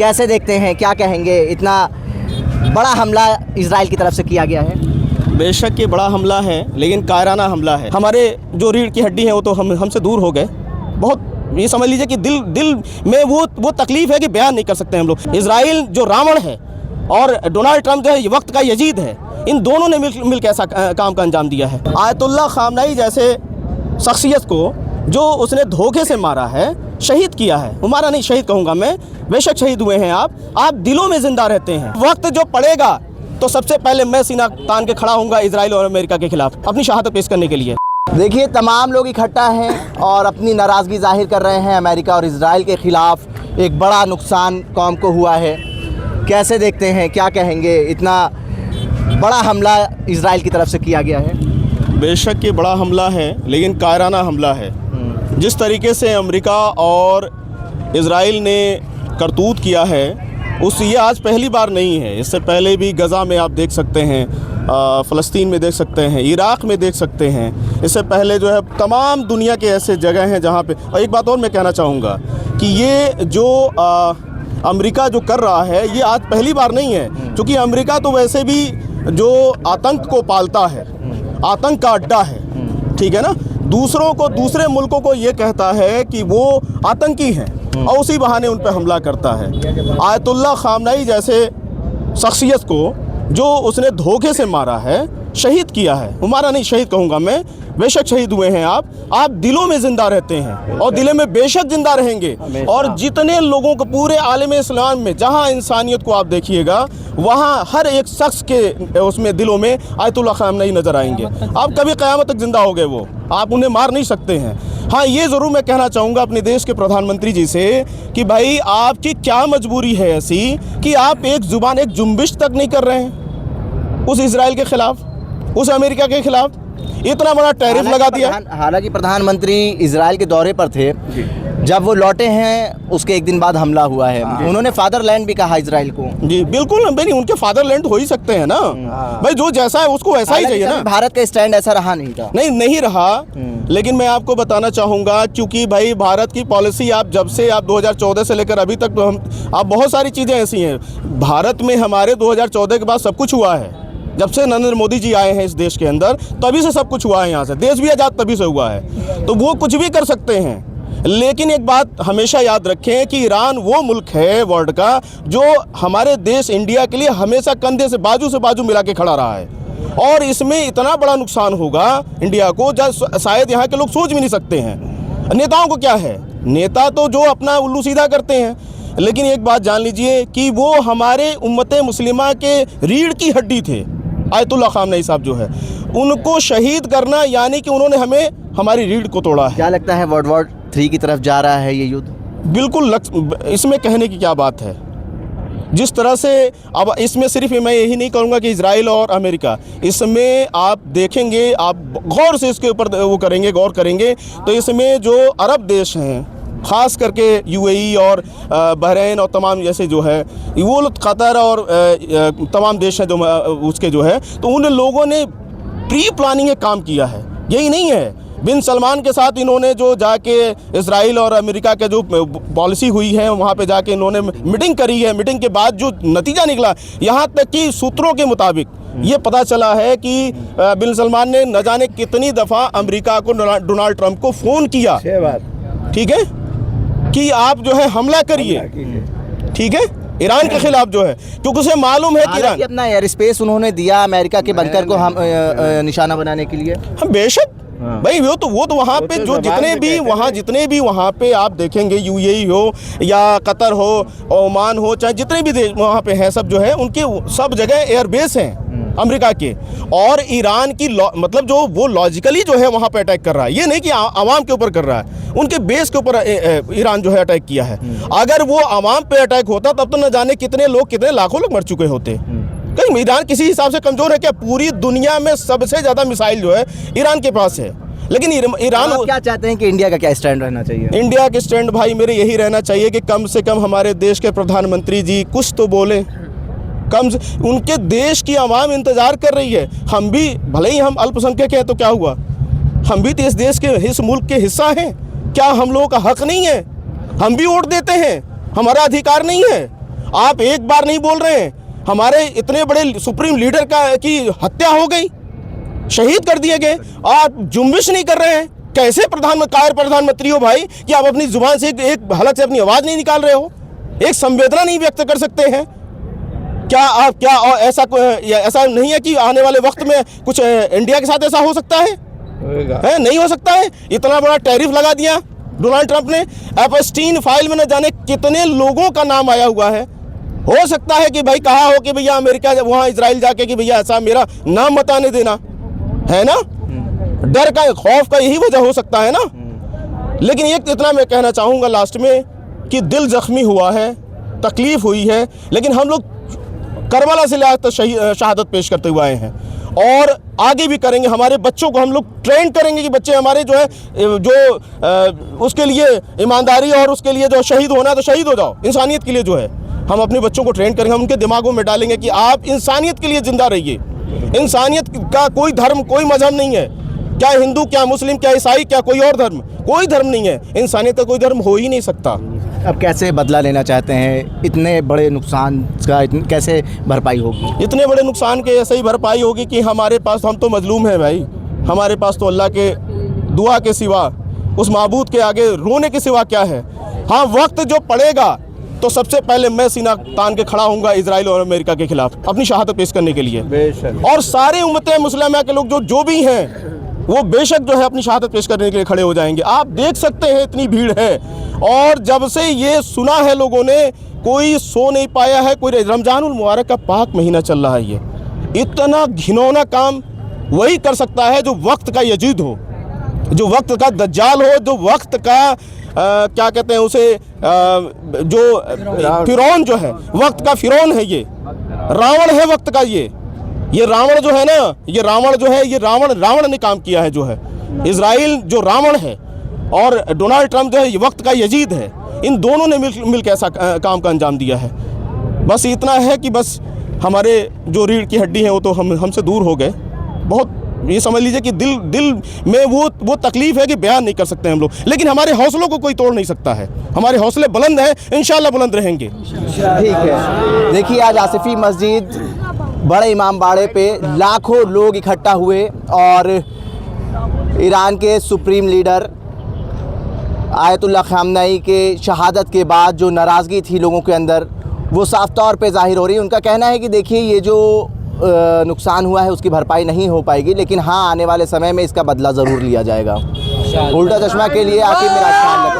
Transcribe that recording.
कैसे देखते हैं, क्या कहेंगे? इतना बड़ा हमला इजराइल की तरफ से किया गया है। बेशक ये बड़ा हमला है, लेकिन कायराना हमला है। हमारे जो रीढ़ की हड्डी है वो तो हमसे दूर हो गए। बहुत ये समझ लीजिए कि दिल में वो तकलीफ़ है कि बयान नहीं कर सकते हम लोग। इजराइल जो रावण है और डोनाल्ड ट्रंप जो है ये वक्त का यजीद है, इन दोनों ने मिल के ऐसा काम का अंजाम दिया है। आयतुल्लाह खामनेई जैसे शख्सियत को जो उसने धोखे से मारा है, शहीद किया है, मारा नहीं शहीद कहूँगा मैं, बेशक शहीद हुए हैं आप दिलों में ज़िंदा रहते हैं। वक्त जो पड़ेगा तो सबसे पहले मैं सीना तान के खड़ा होऊंगा इजराइल और अमेरिका के खिलाफ अपनी शहादत पेश करने के लिए। देखिए, तमाम लोग इकट्ठा हैं और अपनी नाराज़गी जाहिर कर रहे हैं अमेरिका और इजराइल के ख़िलाफ़। एक बड़ा नुकसान कौम को हुआ है, कैसे देखते हैं, क्या कहेंगे? इतना बड़ा हमला इजराइल की तरफ से किया गया है। बेशक ये बड़ा हमला है, लेकिन कायराना हमला है। जिस तरीके से अमेरिका और इजराइल ने करतूत किया है ये आज पहली बार नहीं है। इससे पहले भी गज़ा में आप देख सकते हैं, फ़लस्तीन में देख सकते हैं, इराक़ में देख सकते हैं। इससे पहले जो है तमाम दुनिया के ऐसे जगह हैं जहाँ पे। और एक बात और मैं कहना चाहूँगा कि ये जो अमेरिका जो कर रहा है ये आज पहली बार नहीं है, क्योंकि अमेरिका तो वैसे भी जो आतंक को पालता है, आतंक का अड्डा है, ठीक है ना। दूसरों को, दूसरे मुल्कों को ये कहता है कि वो आतंकी हैं और उसी बहाने उन पर हमला करता है। आयतुल्लाह खामनेई जैसे शख्सियत को जो उसने धोखे से मारा है, शहीद किया है, मारा नहीं शहीद कहूँगा मैं, बेशक शहीद हुए हैं आप दिलों में ज़िंदा रहते हैं और दिलों में बेशक ज़िंदा रहेंगे। और जितने लोगों को पूरे आलम इस्लाम में जहाँ इंसानियत को आप देखिएगा वहाँ हर एक शख्स के उसमें दिलों में आयतुल्लाह खामनेई नज़र आएंगे। अब कभी क़यामत तक ज़िंदा हो गए वो, आप उन्हें मार नहीं सकते हैं। हाँ, ये ज़रूर मैं कहना चाहूँगा अपने देश के प्रधानमंत्री जी से कि भाई आपकी क्या मजबूरी है ऐसी कि आप एक ज़ुबान, एक जुम्बिश तक नहीं कर रहे हैं उस इजराइल के ख़िलाफ़, उस अमेरिका के ख़िलाफ़। इतना बड़ा टैरिफ लगा दिया। हालांकि प्रधानमंत्री इजराइल के दौरे पर थे, जब वो लौटे हैं उसके एक दिन बाद हमला हुआ है। उन्होंने फादरलैंड भी कहा इजराइल को। जी बिल्कुल, नहीं उनके फादरलैंड हो ही सकते हैं ना भाई, जो जैसा है उसको वैसा ही चाहिए ना। भारत का स्टैंड ऐसा रहा नहीं था, नहीं रहा। लेकिन मैं आपको बताना चाहूँगा, क्योंकि भाई भारत की पॉलिसी आप जब से आप 2014 से लेकर अभी तक तो आप बहुत सारी चीज़ें ऐसी हैं भारत में हमारे 2014 के बाद सब कुछ हुआ है। जब से नरेंद्र मोदी जी आए हैं इस देश के अंदर तभी से सब कुछ हुआ है, यहाँ से देश भी आज़ाद तभी से हुआ है, तो वो कुछ भी कर सकते हैं। लेकिन एक बात हमेशा याद रखें कि ईरान वो मुल्क है वर्ल्ड का जो हमारे देश इंडिया के लिए हमेशा कंधे से बाजू मिला के खड़ा रहा है, और इसमें इतना बड़ा नुकसान होगा इंडिया को शायद यहाँ के लोग सोच भी नहीं सकते हैं। नेताओं को क्या है, नेता तो जो अपना उल्लू सीधा करते हैं, लेकिन एक बात जान लीजिए कि वो हमारे उम्मत मुस्लिमा के रीढ़ की हड्डी थे। आयतुल्लाह खामनेई साहब जो है, उनको शहीद करना यानी कि उन्होंने हमारी रीढ़ को तोड़ा है। क्या लगता है वर्ल्ड वॉर 3 की तरफ जा रहा है ये युद्ध? बिल्कुल, इसमें कहने की क्या बात है। जिस तरह से अब इसमें सिर्फ मैं यही नहीं कहूँगा कि इजराइल और अमेरिका, इसमें आप देखेंगे, आप गौर से इसके ऊपर गौर करेंगे तो इसमें जो अरब देश हैं, ख़ास करके यूएई और बहरीन और तमाम जैसे जो है वो कतर और तमाम देश हैं जो उसके जो है, तो उन लोगों ने प्री प्लानिंग एक काम किया है। यही नहीं है, बिन सलमान के साथ इन्होंने जो जाके इजराइल और अमेरिका के जो पॉलिसी हुई है वहाँ पे जाके इन्होंने मीटिंग करी है। मीटिंग के बाद जो नतीजा निकला, यहाँ तक कि सूत्रों के मुताबिक ये पता चला है कि बिन सलमान ने न जाने कितनी दफ़ा अमेरिका को, डोनाल्ड ट्रंप को फ़ोन किया, ठीक है, कि आप जो है हमला करिए, ठीक है, ईरान के खिलाफ जो है, क्योंकि उसे मालूम है कि ईरान अपना एयर स्पेस उन्होंने दिया अमेरिका के बंकर को हम निशाना बनाने के लिए। हम बेशक भाई वो तो वहाँ पे जो जितने भी वहाँ पे आप देखेंगे, यूएई हो या कतर हो, ओमान हो, चाहे जितने भी देश वहाँ पे हैं, सब जो है उनके सब जगह एयरबेस हैं अमेरिका के। और ईरान की मतलब जो वो लॉजिकली जो है वहाँ पे अटैक कर रहा है, ये नहीं कि आवाम के ऊपर कर रहा है, उनके बेस के ऊपर ईरान जो है अटैक किया है। अगर वो आवाम पे अटैक होता तब तो न जाने कितने लाखों लोग मर चुके होते। कहीं ईरान किसी हिसाब से कमज़ोर है क्या? पूरी दुनिया में सबसे ज़्यादा मिसाइल जो है ईरान के पास है। लेकिन ईरान क्या चाहते हैं कि इंडिया का क्या स्टैंड रहना चाहिए? इंडिया के स्टैंड भाई मेरे यही रहना चाहिए कि कम से कम हमारे देश के प्रधानमंत्री जी कुछ तो बोले। उनके देश की आवाम इंतज़ार कर रही है। हम भी भले ही हम अल्पसंख्यक हैं तो क्या हुआ, हम भी तो इस देश के, इस मुल्क के हिस्सा हैं। क्या हम लोगों का हक नहीं है? हम भी वोट देते हैं, हमारा अधिकार नहीं है? आप एक बार नहीं बोल रहे हैं, हमारे इतने बड़े सुप्रीम लीडर की हत्या हो गई, शहीद कर दिए गए, आप जुम्बिश नहीं कर रहे हैं। कैसे प्रधानमंत्री हो भाई कि आप अपनी जुबान से एक हलक से अपनी आवाज़ नहीं निकाल रहे हो, एक संवेदना नहीं व्यक्त कर सकते हैं? क्या ऐसा नहीं है कि आने वाले वक्त में कुछ इंडिया के साथ ऐसा हो सकता है? नहीं हो सकता है। इतना बड़ा टैरिफ लगा दिया डोनाल्ड ट्रंप ने, एपस्टीन फाइल में न जाने कितने लोगों का नाम आया हुआ है। हो सकता है कि भाई कहा हो कि भैया अमेरिका वहाँ इजराइल जाके कि भैया ऐसा मेरा नाम मत आने देना, है ना? डर का, खौफ का यही वजह हो सकता है ना। लेकिन एक इतना मैं कहना चाहूँगा लास्ट में कि दिल जख्मी हुआ है, तकलीफ हुई है, लेकिन हम लोग करबला से लाकर शहादत पेश करते हुए आए हैं और आगे भी करेंगे। हमारे बच्चों को हम लोग ट्रेन करेंगे कि बच्चे हमारे जो है उसके लिए ईमानदारी और उसके लिए जो शहीद होना है तो शहीद हो जाओ। इंसानियत के लिए जो है हम अपने बच्चों को ट्रेन करेंगे, हम उनके दिमागों में डालेंगे कि आप इंसानियत के लिए ज़िंदा रहिए। इंसानियत का कोई धर्म, कोई मजहब नहीं है, क्या हिंदू, क्या मुस्लिम, क्या ईसाई, क्या कोई और धर्म, कोई धर्म नहीं है। इंसानियत का कोई धर्म हो ही नहीं सकता। अब कैसे बदला लेना चाहते हैं? इतने बड़े नुकसान का कैसे भरपाई होगी? इतने बड़े नुकसान के ऐसे ही भरपाई होगी कि हमारे पास, हम तो मजलूम हैं भाई, हमारे पास तो अल्लाह के दुआ के सिवा, उस माबूद के आगे रोने के सिवा क्या है? हाँ, वक्त जो पड़ेगा तो सबसे पहले मैं सीना तान के खड़ा हूँगा इजराइल और अमेरिका के खिलाफ अपनी शहादत पेश करने के लिए। और सारे उम्मतें मुस्लिमा के लोग जो भी हैं वो बेशक जो है अपनी शहादत पेश करने के लिए खड़े हो जाएंगे। आप देख सकते हैं इतनी भीड़ है, और जब से ये सुना है लोगों ने, कोई सो नहीं पाया है। कोई रमजानुल मुबारक का पाक महीना चल रहा है, ये इतना घिनौना काम वही कर सकता है जो वक्त का यजीद हो, जो वक्त का दज्जाल हो, जो वक्त का क्या कहते हैं उसे, जो फिरौन जो है, वक्त का फिरौन है, ये रावण है वक्त का। ये रावण जो है ना, ये रावण जो है, ये रावण ने काम किया है जो है। इजराइल जो रावण है और डोनाल्ड ट्रंप जो है ये वक्त का यजीद है। इन दोनों ने मिल के ऐसा काम का अंजाम दिया है। बस इतना है कि बस हमारे जो रीढ़ की हड्डी है वो तो हमसे दूर हो गए। बहुत ये समझ लीजिए कि दिल में वो तकलीफ़ है कि बयान नहीं कर सकते हम लोग, लेकिन हमारे हौसलों को कोई तोड़ नहीं सकता है। हमारे हौसले बुलंद हैं, इंशाल्लाह बुलंद रहेंगे। ठीक है। देखिए, आज आसिफी मस्जिद बड़े इमाम बाड़े पे लाखों लोग इकट्ठा हुए और ईरान के सुप्रीम लीडर आयतुल्लाह ख़ामनेई के शहादत के बाद जो नाराज़गी थी लोगों के अंदर, वो साफ तौर पे ज़ाहिर हो रही है। उनका कहना है कि देखिए, ये जो नुकसान हुआ है उसकी भरपाई नहीं हो पाएगी, लेकिन हाँ, आने वाले समय में इसका बदला ज़रूर लिया जाएगा। उल्टा चश्मा के लिए आकिब मिराज खान।